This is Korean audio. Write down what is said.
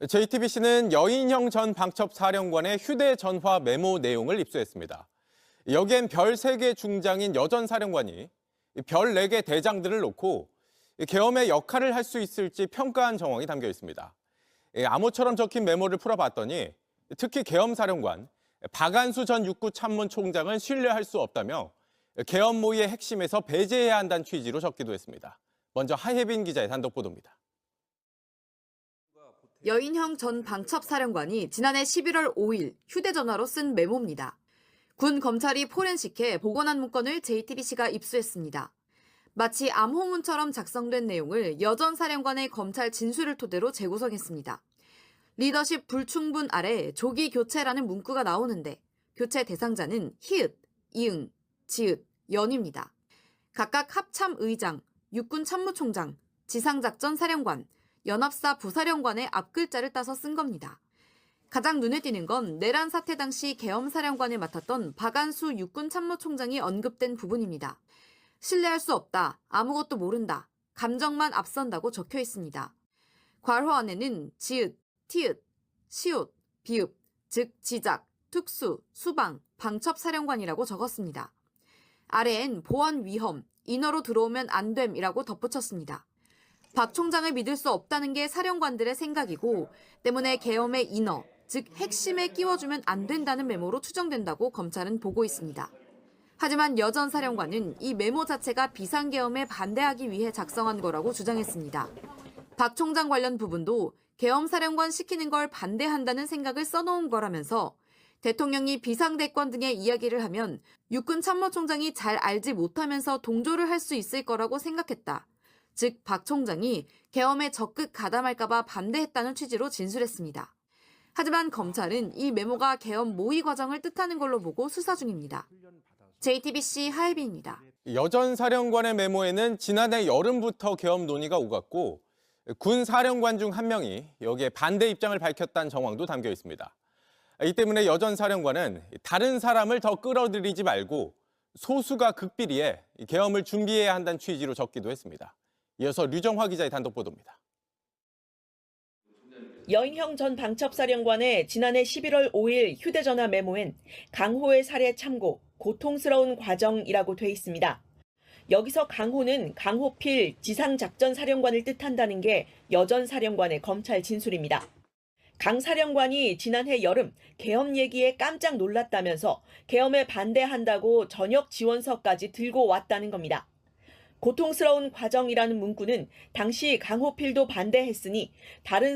JTBC는 여인형 전 방첩사령관의 휴대전화 메모 내용을 입수했습니다. 여기엔 별 3개 중장인 여전 사령관이 별 4개 대장들을 놓고 계엄의 역할을 할 수 있을지 평가한 정황이 담겨 있습니다. 암호처럼 적힌 메모를 풀어봤더니 특히 계엄사령관 박안수 전 육구참모총장을 신뢰할 수 없다며 계엄 모의의 핵심에서 배제해야 한다는 취지로 적기도 했습니다. 먼저 하예빈 기자의 단독 보도입니다. 여인형 전 방첩사령관이 지난해 11월 5일 휴대전화로 쓴 메모입니다. 군 검찰이 포렌식해 복원한 문건을 JTBC가 입수했습니다. 마치 암호문처럼 작성된 내용을 여전 사령관의 검찰 진술을 토대로 재구성했습니다. 리더십 불충분 아래 조기 교체라는 문구가 나오는데 교체 대상자는 히읗, 이응, 지읒, 연입니다. 각각 합참의장, 육군참모총장, 지상작전사령관, 연합사 부사령관의 앞글자를 따서 쓴 겁니다. 가장 눈에 띄는 건 내란 사태 당시 계엄사령관을 맡았던 박안수 육군참모총장이 언급된 부분입니다. 신뢰할 수 없다, 아무것도 모른다, 감정만 앞선다고 적혀 있습니다. 괄호 안에는 지읒, 티읒, 시옷, 비읍, 즉 지작, 특수, 수방, 방첩사령관이라고 적었습니다. 아래엔 보안 위험, 인허로 들어오면 안 됨이라고 덧붙였습니다. 박 총장을 믿을 수 없다는 게 사령관들의 생각이고 때문에 계엄의 인허, 즉 핵심에 끼워주면 안 된다는 메모로 추정된다고 검찰은 보고 있습니다. 하지만 여 전 사령관은 이 메모 자체가 비상계엄에 반대하기 위해 작성한 거라고 주장했습니다. 박 총장 관련 부분도 계엄사령관 시키는 걸 반대한다는 생각을 써놓은 거라면서 대통령이 비상대권 등의 이야기를 하면 육군참모총장이 잘 알지 못하면서 동조를 할 수 있을 거라고 생각했다. 즉 박 총장이 계엄에 적극 가담할까 봐 반대했다는 취지로 진술했습니다. 하지만 검찰은 이 메모가 계엄 모의 과정을 뜻하는 걸로 보고 수사 중입니다. JTBC 하예빈입니다. 여전 사령관의 메모에는 지난해 여름부터 계엄 논의가 오갔고 군 사령관 중 한 명이 여기에 반대 입장을 밝혔다는 정황도 담겨 있습니다. 이 때문에 여전 사령관은 다른 사람을 더 끌어들이지 말고 소수가 극비리에 계엄을 준비해야 한다는 취지로 적기도 했습니다. 이어서 류정화 기자의 단독 보도입니다. 여인형 전 방첩사령관의 지난해 11월 5일 휴대전화 메모엔 강호의 살해 참고, 고통스러운 과정이라고 돼 있습니다. 여기서 강호는 강호필 지상작전사령관을 뜻한다는 게 여전 사령관의 검찰 진술입니다. 강 사령관이 지난해 여름 계엄 얘기에 깜짝 놀랐다면서 계엄에 반대한다고 전역 지원서까지 들고 왔다는 겁니다. 고통스러운 과정이라는 문구는 당시 강호필도 반대했으니 다른